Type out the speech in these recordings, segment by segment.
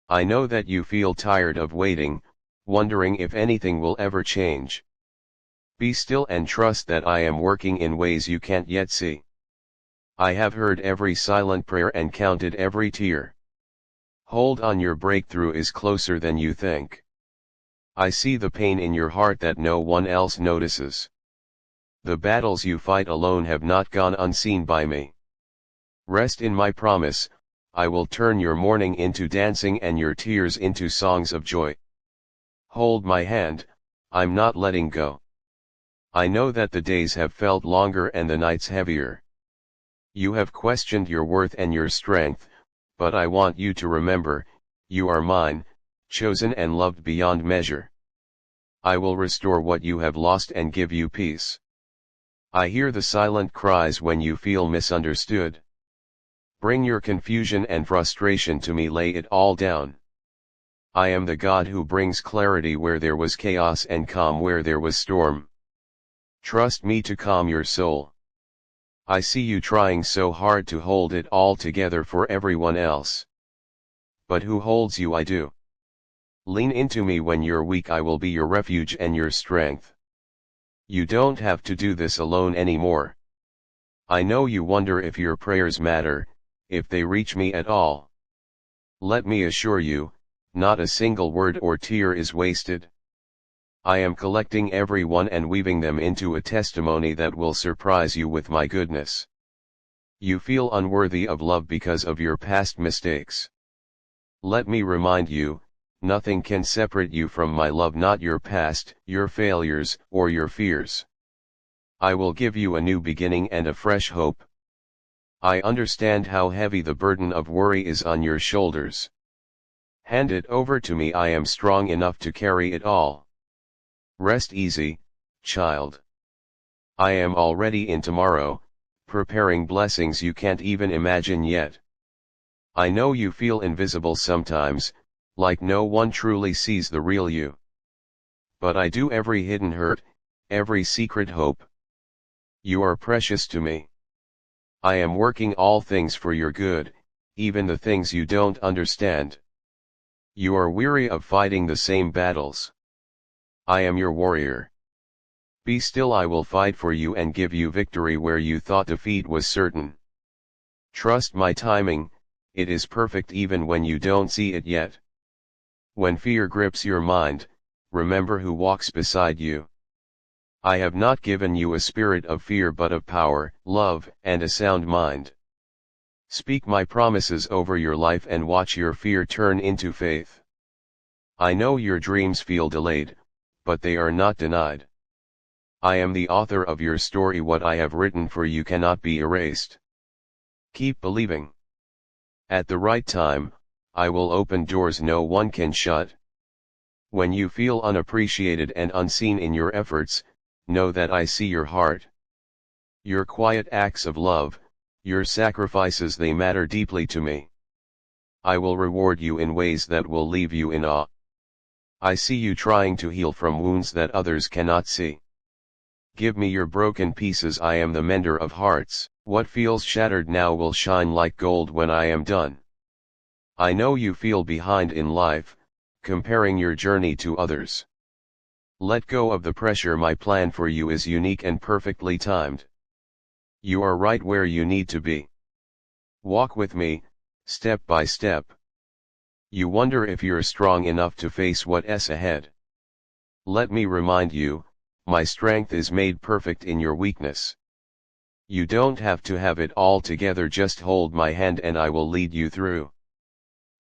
I know that you feel tired of waiting, wondering if anything will ever change. Be still and trust that I am working in ways you can't yet see. I have heard every silent prayer and counted every tear. Hold on, your breakthrough is closer than you think. I see the pain in your heart that no one else notices. The battles you fight alone have not gone unseen by me. Rest in my promise, I will turn your mourning into dancing and your tears into songs of joy. Hold my hand, I'm not letting go. I know that the days have felt longer and the nights heavier. You have questioned your worth and your strength, but I want you to remember, you are mine, chosen and loved beyond measure. I will restore what you have lost and give you peace. I hear the silent cries when you feel misunderstood. Bring your confusion and frustration to me, lay it all down. I am the God who brings clarity where there was chaos and calm where there was storm. Trust me to calm your soul. I see you trying so hard to hold it all together for everyone else. But who holds you? I do. Lean into me when you're weak, I will be your refuge and your strength. You don't have to do this alone anymore. I know you wonder if your prayers matter, if they reach me at all. Let me assure you, not a single word or tear is wasted. I am collecting every one and weaving them into a testimony that will surprise you with my goodness. You feel unworthy of love because of your past mistakes. Let me remind you, nothing can separate you from my love, not your past, your failures, or your fears. I will give you a new beginning and a fresh hope. I understand how heavy the burden of worry is on your shoulders. Hand it over to me, I am strong enough to carry it all. Rest easy, child. I am already in tomorrow, preparing blessings you can't even imagine yet. I know you feel invisible sometimes, like no one truly sees the real you. But I do, every hidden hurt, every secret hope. You are precious to me. I am working all things for your good, even the things you don't understand. You are weary of fighting the same battles. I am your warrior. Be still, I will fight for you and give you victory where you thought defeat was certain. Trust my timing, it is perfect even when you don't see it yet. When fear grips your mind, remember who walks beside you. I have not given you a spirit of fear but of power, love, and a sound mind. Speak my promises over your life and watch your fear turn into faith. I know your dreams feel delayed, but they are not denied. I am the author of your story, what I have written for you cannot be erased. Keep believing. At the right time, I will open doors no one can shut. When you feel unappreciated and unseen in your efforts, know that I see your heart. Your quiet acts of love, your sacrifices, they matter deeply to me. I will reward you in ways that will leave you in awe. I see you trying to heal from wounds that others cannot see. Give me your broken pieces, I am the mender of hearts. What feels shattered now will shine like gold when I am done. I know you feel behind in life, comparing your journey to others. Let go of the pressure, my plan for you is unique and perfectly timed. You are right where you need to be. Walk with me, step by step. You wonder if you're strong enough to face what's ahead. Let me remind you, my strength is made perfect in your weakness. You don't have to have it all together, just hold my hand and I will lead you through.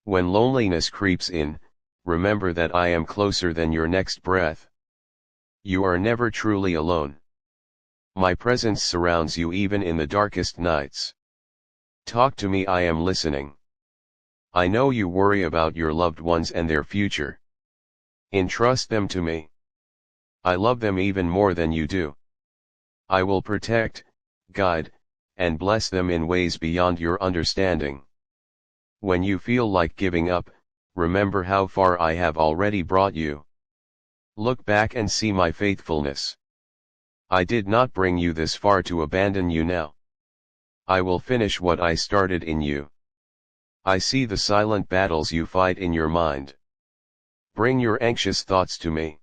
When loneliness creeps in, remember that I am closer than your next breath. You are never truly alone. My presence surrounds you even in the darkest nights. Talk to me, I am listening. I know you worry about your loved ones and their future. Entrust them to me. I love them even more than you do. I will protect, guide, and bless them in ways beyond your understanding. When you feel like giving up, remember how far I have already brought you. Look back and see my faithfulness. I did not bring you this far to abandon you now. I will finish what I started in you. I see the silent battles you fight in your mind. Bring your anxious thoughts to me.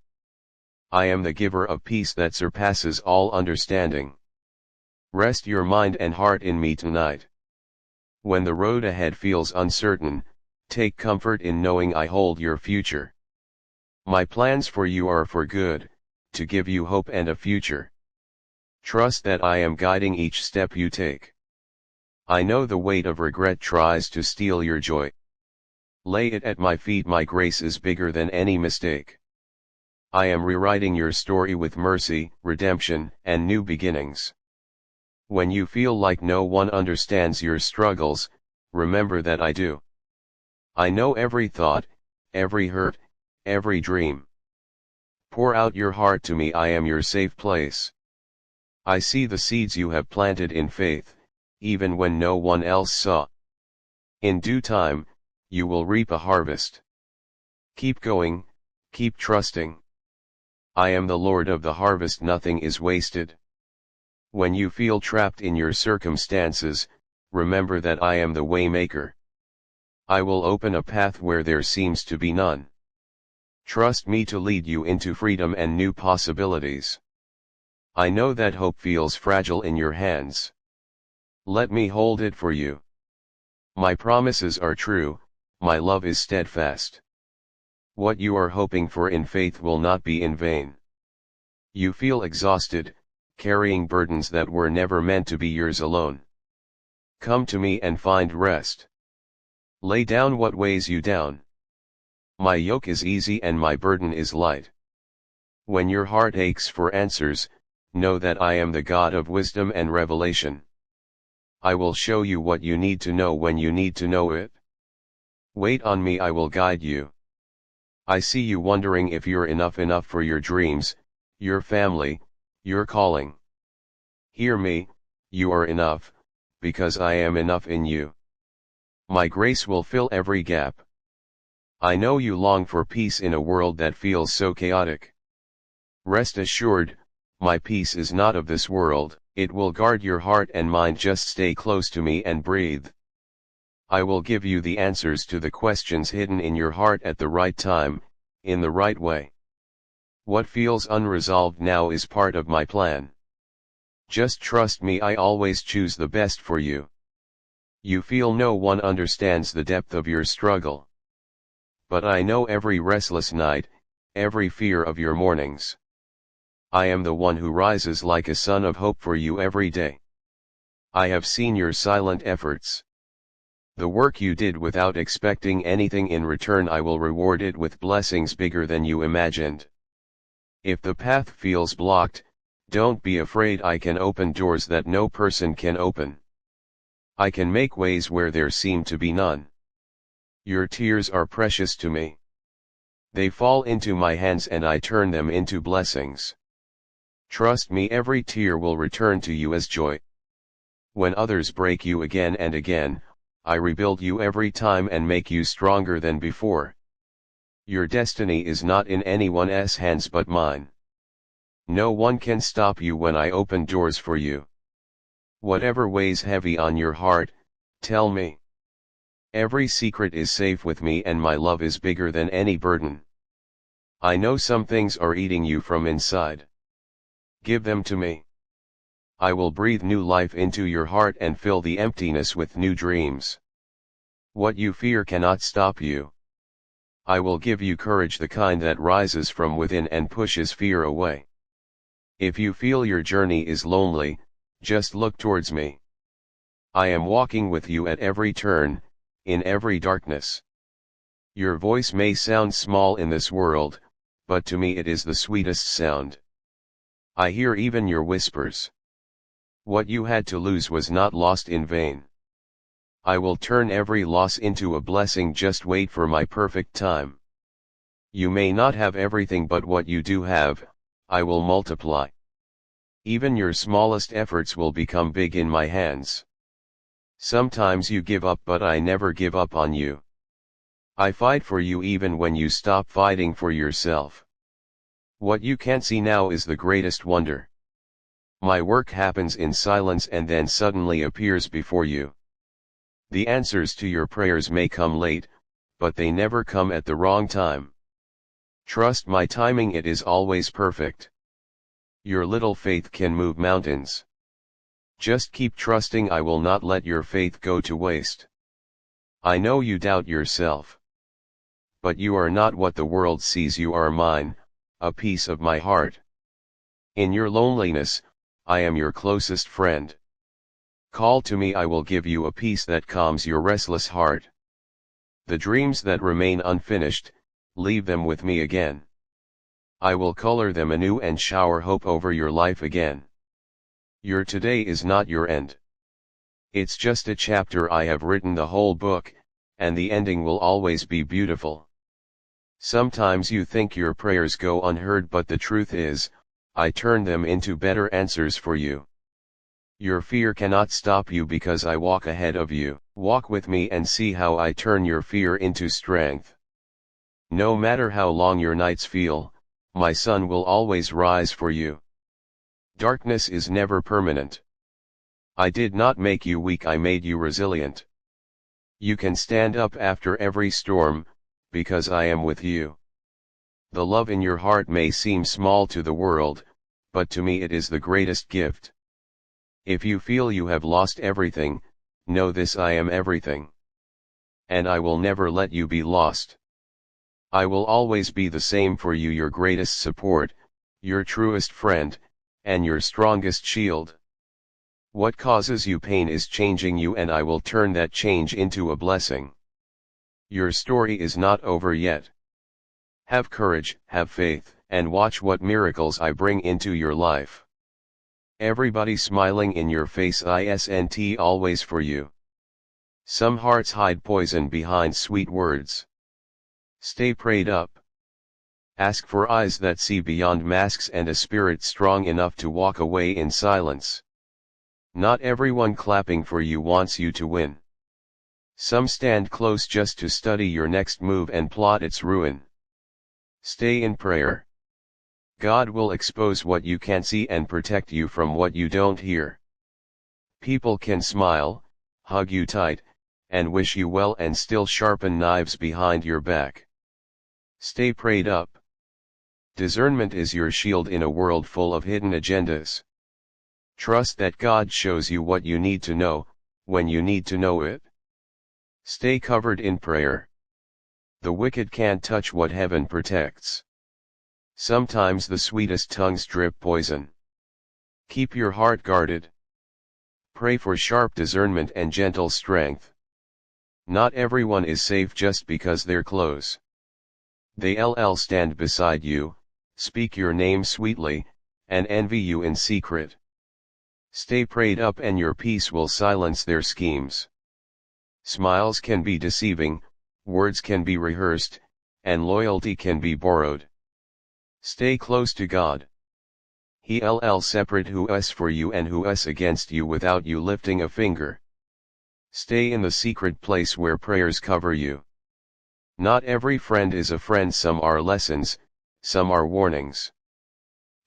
I am the giver of peace that surpasses all understanding. Rest your mind and heart in me tonight. When the road ahead feels uncertain, take comfort in knowing I hold your future. My plans for you are for good, to give you hope and a future. Trust that I am guiding each step you take. I know the weight of regret tries to steal your joy. Lay it at my feet, my grace is bigger than any mistake. I am rewriting your story with mercy, redemption, and new beginnings. When you feel like no one understands your struggles, remember that I do. I know every thought, every hurt, every dream. Pour out your heart to me, I am your safe place. I see the seeds you have planted in faith, even when no one else saw. In due time, you will reap a harvest. Keep going, keep trusting. I am the Lord of the harvest, nothing is wasted. When you feel trapped in your circumstances, remember that I am the Waymaker. I will open a path where there seems to be none. Trust me to lead you into freedom and new possibilities. I know that hope feels fragile in your hands. Let me hold it for you. My promises are true, my love is steadfast. What you are hoping for in faith will not be in vain. You feel exhausted, carrying burdens that were never meant to be yours alone. Come to me and find rest. Lay down what weighs you down. My yoke is easy and my burden is light. When your heart aches for answers, know that I am the God of wisdom and revelation. I will show you what you need to know when you need to know it. Wait on me, I will guide you. I see you wondering if you're enough for your dreams, your family, your calling. Hear me, you are enough, because I am enough in you. My grace will fill every gap. I know you long for peace in a world that feels so chaotic. Rest assured, my peace is not of this world, it will guard your heart and mind, just stay close to me and breathe. I will give you the answers to the questions hidden in your heart at the right time, in the right way. What feels unresolved now is part of my plan. Just trust me, I always choose the best for you. You feel no one understands the depth of your struggle. But I know every restless night, every fear of your mornings. I am the one who rises like a sun of hope for you every day. I have seen your silent efforts. The work you did without expecting anything in return, I will reward it with blessings bigger than you imagined. If the path feels blocked, don't be afraid, I can open doors that no person can open. I can make ways where there seem to be none. Your tears are precious to me. They fall into my hands and I turn them into blessings. Trust me, every tear will return to you as joy. When others break you again and again, I rebuild you every time and make you stronger than before. Your destiny is not in anyone's hands but mine. No one can stop you when I open doors for you. Whatever weighs heavy on your heart, tell me. Every secret is safe with me and my love is bigger than any burden. I know some things are eating you from inside. Give them to me. I will breathe new life into your heart and fill the emptiness with new dreams. What you fear cannot stop you. I will give you courage, the kind that rises from within and pushes fear away. If you feel your journey is lonely, just look towards me. I am walking with you at every turn, in every darkness. Your voice may sound small in this world, but to me it is the sweetest sound. I hear even your whispers. What you had to lose was not lost in vain. I will turn every loss into a blessing, just wait for my perfect time. You may not have everything, but what you do have, I will multiply. Even your smallest efforts will become big in my hands. Sometimes you give up, but I never give up on you. I fight for you even when you stop fighting for yourself. What you can't see now is the greatest wonder. My work happens in silence and then suddenly appears before you. The answers to your prayers may come late, but they never come at the wrong time. Trust my timing, it is always perfect. Your little faith can move mountains. Just keep trusting, I will not let your faith go to waste. I know you doubt yourself. But you are not what the world sees, you are mine, a piece of my heart. In your loneliness, I am your closest friend. Call to me, I will give you a peace that calms your restless heart. The dreams that remain unfinished, leave them with me again. I will color them anew and shower hope over your life again. Your today is not your end. It's just a chapter, I have written the whole book, and the ending will always be beautiful. Sometimes you think your prayers go unheard, but the truth is, I turn them into better answers for you. Your fear cannot stop you because I walk ahead of you. Walk with me and see how I turn your fear into strength. No matter how long your nights feel, my sun will always rise for you. Darkness is never permanent. I did not make you weak, I made you resilient. You can stand up after every storm, because I am with you. The love in your heart may seem small to the world, but to me it is the greatest gift. If you feel you have lost everything, know this: I am everything. And I will never let you be lost. I will always be the same for you, your greatest support, your truest friend, and your strongest shield. What causes you pain is changing you, and I will turn that change into a blessing. Your story is not over yet. Have courage, have faith, and watch what miracles I bring into your life. Everybody smiling in your face, isn't always for you. Some hearts hide poison behind sweet words. Stay prayed up. Ask for eyes that see beyond masks and a spirit strong enough to walk away in silence. Not everyone clapping for you wants you to win. Some stand close just to study your next move and plot its ruin. Stay in prayer. God will expose what you can't see and protect you from what you don't hear. People can smile, hug you tight, and wish you well and still sharpen knives behind your back. Stay prayed up. Discernment is your shield in a world full of hidden agendas. Trust that God shows you what you need to know, when you need to know it. Stay covered in prayer. The wicked can't touch what heaven protects. Sometimes the sweetest tongues drip poison. Keep your heart guarded. Pray for sharp discernment and gentle strength. Not everyone is safe just because they're close. They'll stand beside you, speak your name sweetly, and envy you in secret. Stay prayed up and your peace will silence their schemes. Smiles can be deceiving, words can be rehearsed, and loyalty can be borrowed. Stay close to God. He'll separate who's for you and who's against you without you lifting a finger. Stay in the secret place where prayers cover you. Not every friend is a friend, some are lessons, some are warnings.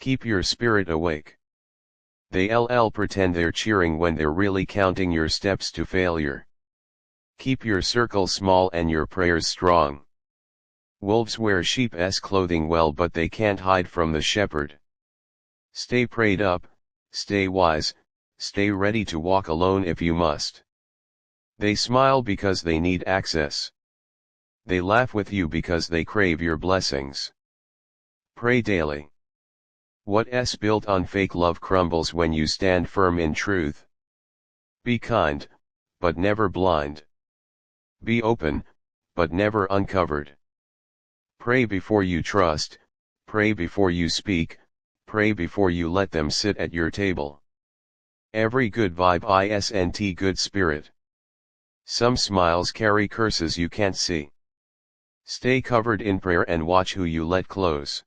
Keep your spirit awake. They'll pretend they're cheering when they're really counting your steps to failure. Keep your circle small and your prayers strong. Wolves wear sheep's clothing well, but they can't hide from the shepherd. Stay prayed up, stay wise, stay ready to walk alone if you must. They smile because they need access. They laugh with you because they crave your blessings. Pray daily. What's built on fake love crumbles when you stand firm in truth. Be kind, but never blind. Be open, but never uncovered. Pray before you trust, pray before you speak, pray before you let them sit at your table. Every good vibe isn't good spirit. Some smiles carry curses you can't see. Stay covered in prayer and watch who you let close.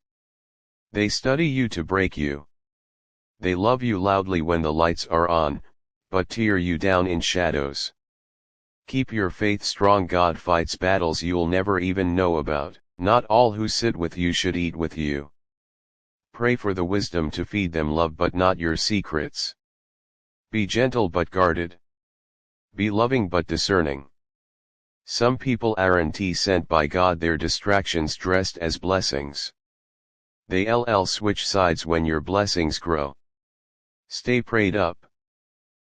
They study you to break you. They love you loudly when the lights are on, but tear you down in shadows. Keep your faith strong, God fights battles you'll never even know about. Not all who sit with you should eat with you. Pray for the wisdom to feed them love but not your secrets. Be gentle but guarded. Be loving but discerning. Some people aren't sent by God, their distractions dressed as blessings. They'll switch sides when your blessings grow. Stay prayed up.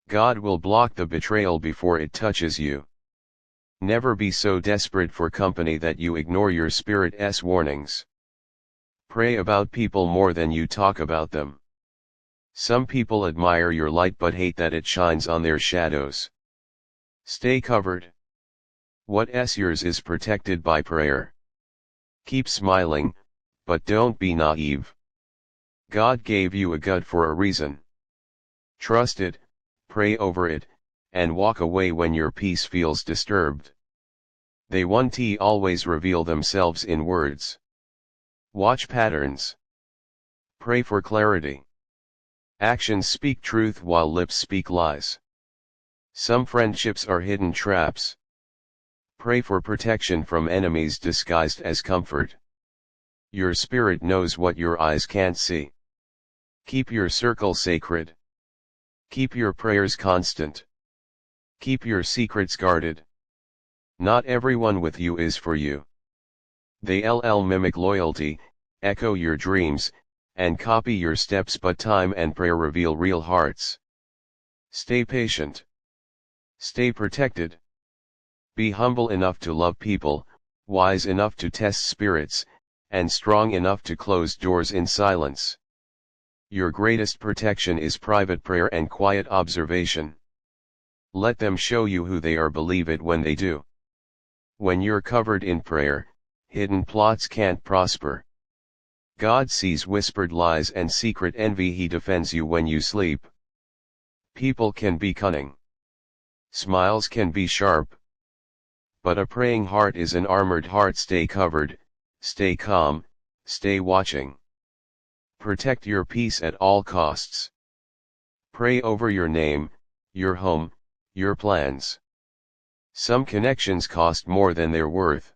God will block the betrayal before it touches you. Never be so desperate for company that you ignore your spirit's warnings. Pray about people more than you talk about them. Some people admire your light but hate that it shines on their shadows. Stay covered. What's yours is protected by prayer. Keep smiling, but don't be naive. God gave you a gut for a reason. Trust it, pray over it, and walk away when your peace feels disturbed. They won't always reveal themselves in words. Watch patterns. Pray for clarity. Actions speak truth while lips speak lies. Some friendships are hidden traps. Pray for protection from enemies disguised as comfort. Your spirit knows what your eyes can't see. Keep your circle sacred. Keep your prayers constant. Keep your secrets guarded. Not everyone with you is for you. They'll mimic loyalty, echo your dreams, and copy your steps, but time and prayer reveal real hearts. Stay patient. Stay protected. Be humble enough to love people, wise enough to test spirits, and strong enough to close doors in silence. Your greatest protection is private prayer and quiet observation. Let them show you who they are, believe it when they do. When you're covered in prayer, hidden plots can't prosper. God sees whispered lies and secret envy, He defends you when you sleep. People can be cunning. Smiles can be sharp. But a praying heart is an armored heart. Stay covered, stay calm, stay watching. Protect your peace at all costs. Pray over your name, your home, your plans. Some connections cost more than they're worth.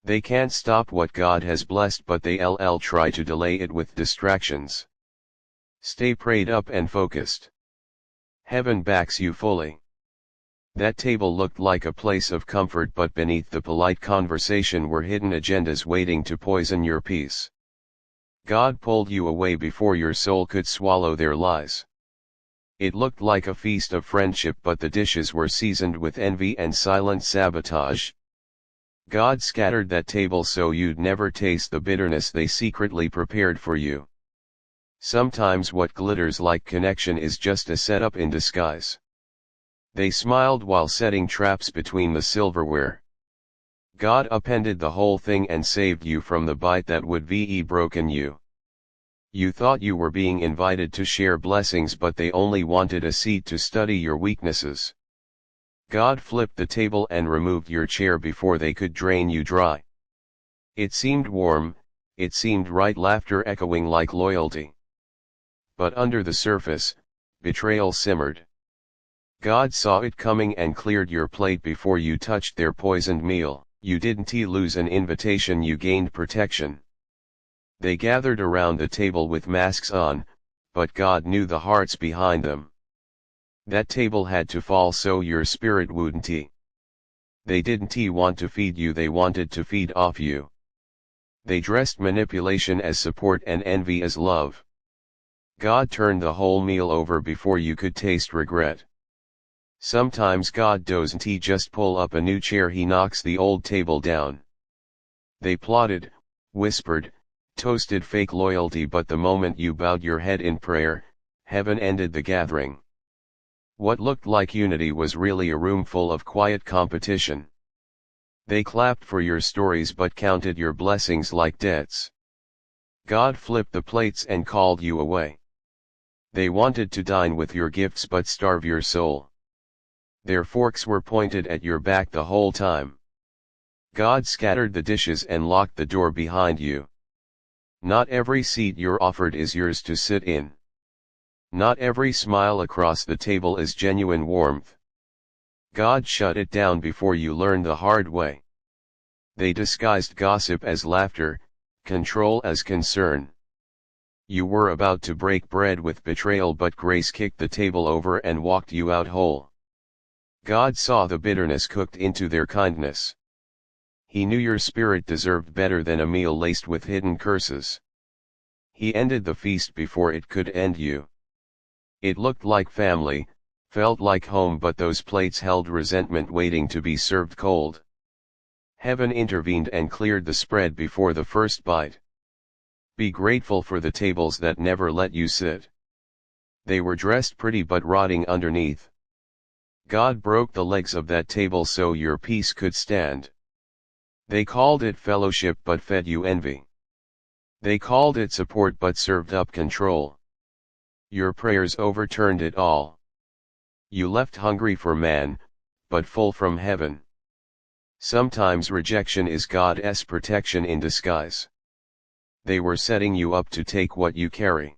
They can't stop what God has blessed, but they'll try to delay it with distractions. Stay prayed up and focused. Heaven backs you fully. That table looked like a place of comfort, but beneath the polite conversation were hidden agendas waiting to poison your peace. God pulled you away before your soul could swallow their lies. It looked like a feast of friendship, but the dishes were seasoned with envy and silent sabotage. God scattered that table so you'd never taste the bitterness they secretly prepared for you. Sometimes what glitters like connection is just a setup in disguise. They smiled while setting traps between the silverware. God upended the whole thing and saved you from the bite that would have broken you. You thought you were being invited to share blessings, but they only wanted a seat to study your weaknesses. God flipped the table and removed your chair before they could drain you dry. It seemed warm, it seemed right, laughter echoing like loyalty. But under the surface, betrayal simmered. God saw it coming and cleared your plate before you touched their poisoned meal. You didn't lose an invitation, you gained protection. They gathered around the table with masks on, but God knew the hearts behind them. That table had to fall so your spirit wouldn't. They didn't want to feed you, they wanted to feed off you. They dressed manipulation as support and envy as love. God turned the whole meal over before you could taste regret. Sometimes God doesn't just pull up a new chair, He knocks the old table down. They plotted, whispered, toasted fake loyalty, but the moment you bowed your head in prayer, heaven ended the gathering. What looked like unity was really a room full of quiet competition. They clapped for your stories but counted your blessings like debts. God flipped the plates and called you away. They wanted to dine with your gifts but starve your soul. Their forks were pointed at your back the whole time. God scattered the dishes and locked the door behind you. Not every seat you're offered is yours to sit in. Not every smile across the table is genuine warmth. God shut it down before you learned the hard way. They disguised gossip as laughter, control as concern. You were about to break bread with betrayal, but grace kicked the table over and walked you out whole. God saw the bitterness cooked into their kindness. He knew your spirit deserved better than a meal laced with hidden curses. He ended the feast before it could end you. It looked like family, felt like home, but those plates held resentment waiting to be served cold. Heaven intervened and cleared the spread before the first bite. Be grateful for the tables that never let you sit. They were dressed pretty but rotting underneath. God broke the legs of that table so your peace could stand. They called it fellowship but fed you envy. They called it support but served up control. Your prayers overturned it all. You left hungry for man, but full from heaven. Sometimes rejection is God's protection in disguise. They were setting you up to take what you carry.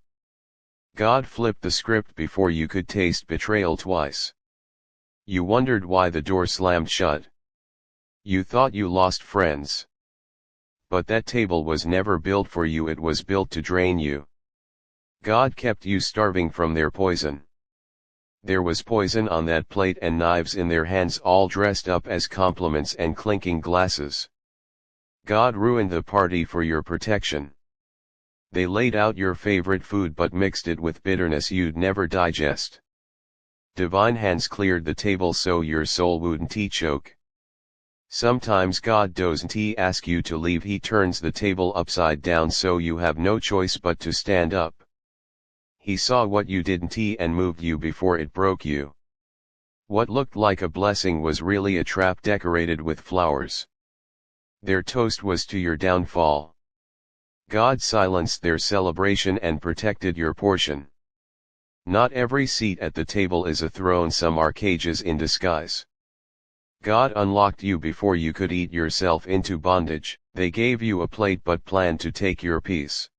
God flipped the script before you could taste betrayal twice. You wondered why the door slammed shut. You thought you lost friends. But that table was never built for you, it was built to drain you. God kept you starving from their poison. There was poison on that plate and knives in their hands, all dressed up as compliments and clinking glasses. God ruined the party for your protection. They laid out your favorite food but mixed it with bitterness you'd never digest. Divine hands cleared the table so your soul wouldn't choke. Sometimes God doesn't ask you to leave, He turns the table upside down so you have no choice but to stand up. He saw what you didn't and moved you before it broke you. What looked like a blessing was really a trap decorated with flowers. Their toast was to your downfall. God silenced their celebration and protected your portion. Not every seat at the table is a throne, some are cages in disguise. God unlocked you before you could eat yourself into bondage. They gave you a plate but planned to take your piece.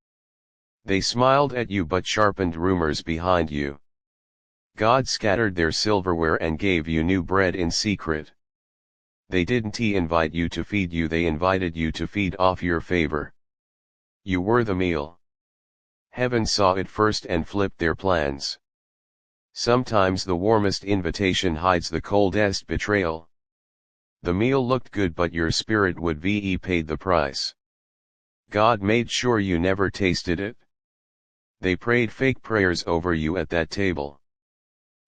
They smiled at you but sharpened rumors behind you. God scattered their silverware and gave you new bread in secret. They didn't invite you to feed you, they invited you to feed off your favor. You were the meal. Heaven saw it first and flipped their plans. Sometimes the warmest invitation hides the coldest betrayal. The meal looked good but your spirit would pay the price. God made sure you never tasted it. They prayed fake prayers over you at that table.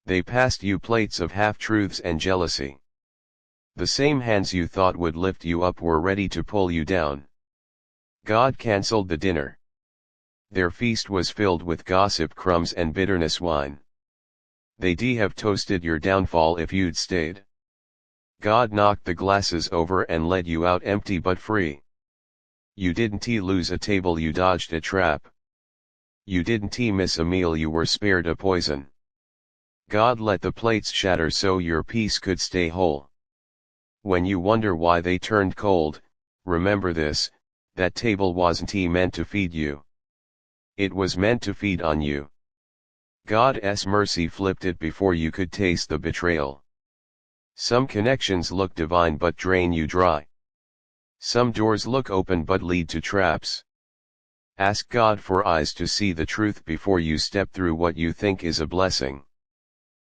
They passed you plates of half-truths and jealousy. The same hands you thought would lift you up were ready to pull you down. God canceled the dinner. Their feast was filled with gossip, crumbs and bitterness wine. They'd have toasted your downfall if you'd stayed. God knocked the glasses over and let you out empty but free. You didn't lose a table, you dodged a trap. You didn't miss a meal, you were spared a poison. God let the plates shatter so your peace could stay whole. When you wonder why they turned cold, remember this: that table wasn't meant to feed you. It was meant to feed on you. God's mercy flipped it before you could taste the betrayal. Some connections look divine but drain you dry. Some doors look open but lead to traps. Ask God for eyes to see the truth before you step through what you think is a blessing.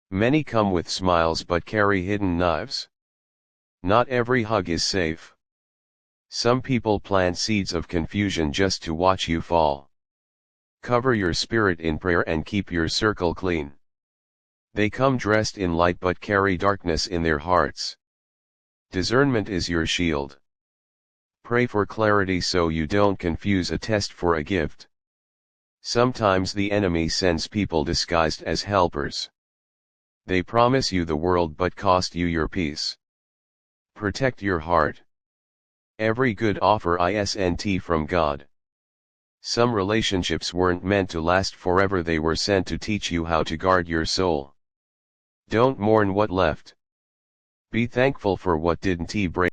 Many come with smiles but carry hidden knives. Not every hug is safe. Some people plant seeds of confusion just to watch you fall. Cover your spirit in prayer and keep your circle clean. They come dressed in light but carry darkness in their hearts. Discernment is your shield. Pray for clarity so you don't confuse a test for a gift. Sometimes the enemy sends people disguised as helpers. They promise you the world but cost you your peace. Protect your heart. Every good offer isn't from God. Some relationships weren't meant to last forever, they were sent to teach you how to guard your soul. Don't mourn what left. Be thankful for what didn't break.